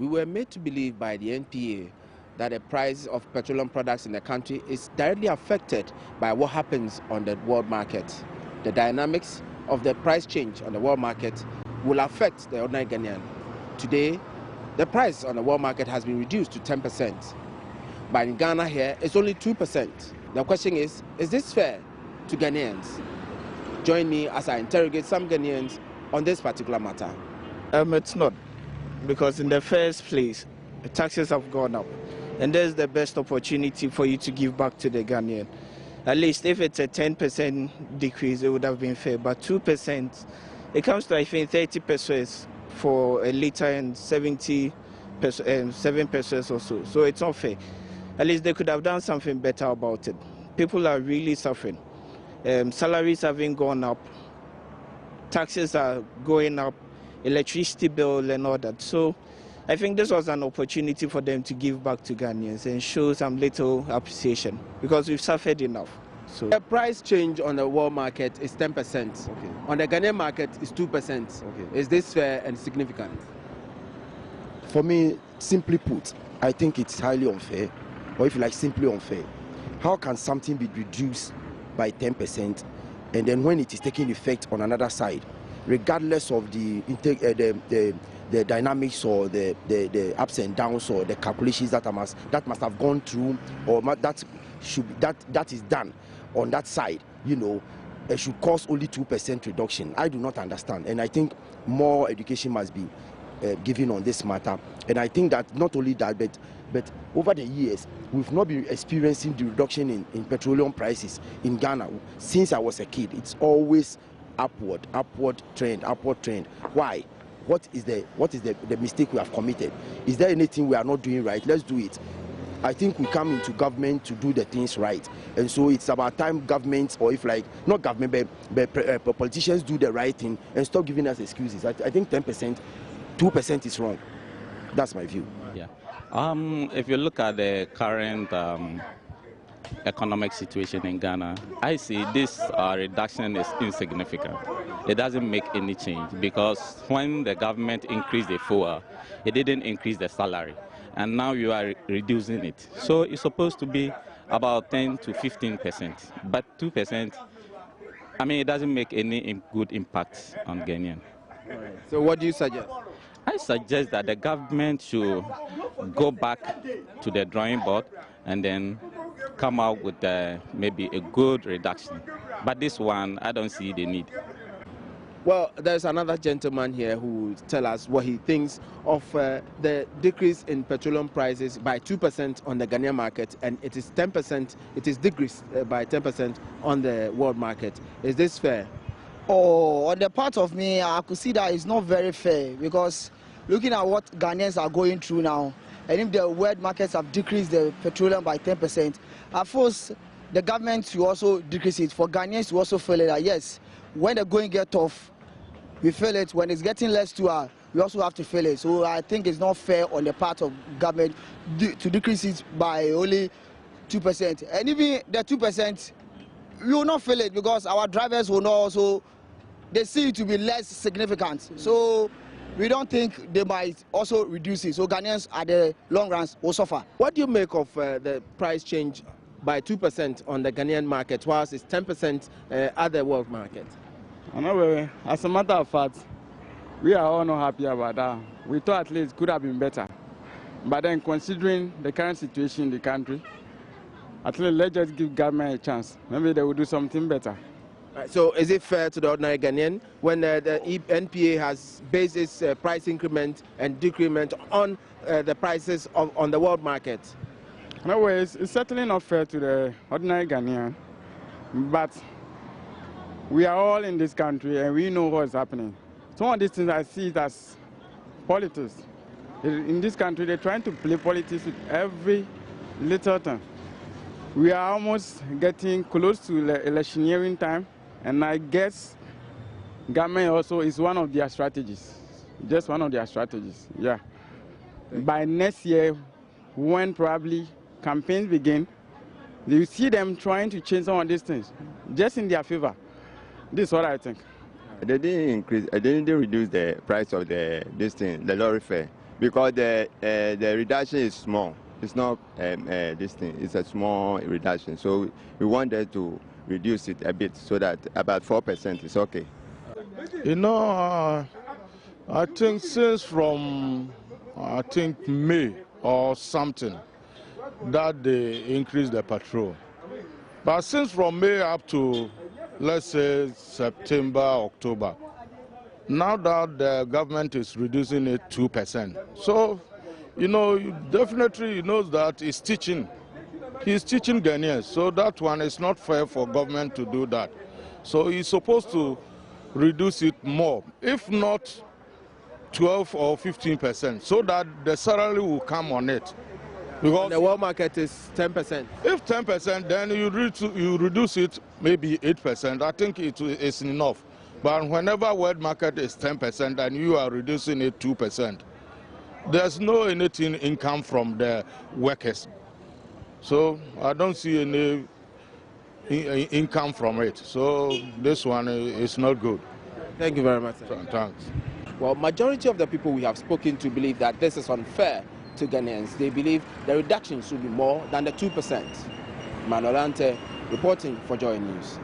We were made to believe by the NPA that the price of petroleum products in the country is directly affected by what happens on the world market. The dynamics of the price change on the world market will affect the ordinary Ghanaian. Today, the price on the world market has been reduced to 10%. But in Ghana here, it's only 2%. The question is this fair to Ghanaians? Join me as I interrogate some Ghanaians on this particular matter. It's not, because in the first place, the taxes have gone up. And there's the best opportunity for you to give back to the Ghanaian. At least if it's a 10% decrease, it would have been fair. But 2%, it comes to, I think, 30 pesos for a liter and 7 pesos or so. So it's not fair. At least they could have done something better about it. People are really suffering. Salaries haven't gone up. Taxes are going up. Electricity bill and all that. So I think this was an opportunity for them to give back to Ghanaians and show some little appreciation, because we've suffered enough. So the price change on the world market is 10%. Okay. On the Ghanaian market is 2%. Okay. Is this fair and significant? For me, simply put, I think it's highly unfair, or if you like, simply unfair. How can something be reduced by 10% and then when it is taking effect on another side, regardless of the dynamics or the ups and downs or the calculations that must have gone through, or that is done on that side, it should cost only 2% reduction? I do not understand, and I think more education must be given on this matter. And I think that not only that, but over the years, we've not been experiencing the reduction in petroleum prices in Ghana since I was a kid. It's always upward trend. Why? What is the mistake we have committed? Is there anything we are not doing right? Let's do it. I think we come into government to do the things right, and so it's about time governments, or if like not government, but politicians do the right thing and stop giving us excuses. I think 10%, 2% is wrong. That's my view. Yeah. If you look at the current economic situation in Ghana, I see this reduction is insignificant. It doesn't make any change, because when the government increased the fuel, it didn't increase the salary, and now you are reducing it. So it's supposed to be about 10 to 15%, but 2%, I mean, it doesn't make any good impact on Ghanaian. So what do you suggest? I suggest that the government should go back to the drawing board and then come out with maybe a good reduction. But this one, I don't see the need. Well, there's another gentleman here who will tell us what he thinks of the decrease in petroleum prices by 2% on the Ghanaian market, and it is 10%, it is decreased by 10% on the world market. Is this fair? Oh, on the part of me, I could see that it's not very fair, because looking at what Ghanaians are going through now, and if the world markets have decreased the petroleum by 10%, at first the government should also decrease it for Ghanaians to also feel it that yes, when the going get tough, we feel it. When it's getting less to we also have to feel it. So I think it's not fair on the part of government to decrease it by only 2%. And even the 2%, we will not feel it, because our drivers will not also, they see it to be less significant. So we don't think they might also reduce it. So Ghanaians at the long run will suffer. What do you make of the price change by 2% on the Ghanaian market, whilst it's 10% at the world market? Anyway, as a matter of fact, we are all not happy about that. We thought at least it could have been better. But then, considering the current situation in the country, at least let's just give government a chance. Maybe they will do something better. So is it fair to the ordinary Ghanaian when the NPA has based its price increment and decrement on the prices on the world market? Anyway, it's certainly not fair to the ordinary Ghanaian, but we are all in this country and we know what's happening. Some of these things I see it as politics. In this country, they're trying to play politics with every little thing. We are almost getting close to the electioneering time, and I guess government also is one of their strategies. Just one of their strategies, yeah. By next year, when probably campaigns begin, you see them trying to change some of these things, just in their favor. This is what I think. They didn't reduce the price of the lorry fare. because the reduction is small. It's not this thing. It's a small reduction. So we wanted to reduce it a bit so that about 4% is okay. You know, I think since from May or something that they increased the petrol. But since from May up to, let's say, September, October, now that the government is reducing it 2%. So, you know, definitely he knows that he's teaching Ghanaians. So that one is not fair for government to do that. So he's supposed to reduce it more, if not 12 or 15%, so that the salary will come on it. Because the world market is 10%. If 10%, then you reduce it maybe 8%. I think it is enough. But whenever world market is 10% and you are reducing it 2%, there's no anything income from the workers. So I don't see any income from it. So this one is not good. Thank you very much, sir. Thanks. Well, majority of the people we have spoken to believe that this is unfair to Ghanaians. They believe the reduction should be more than the 2%. Manolante reporting for Joy News.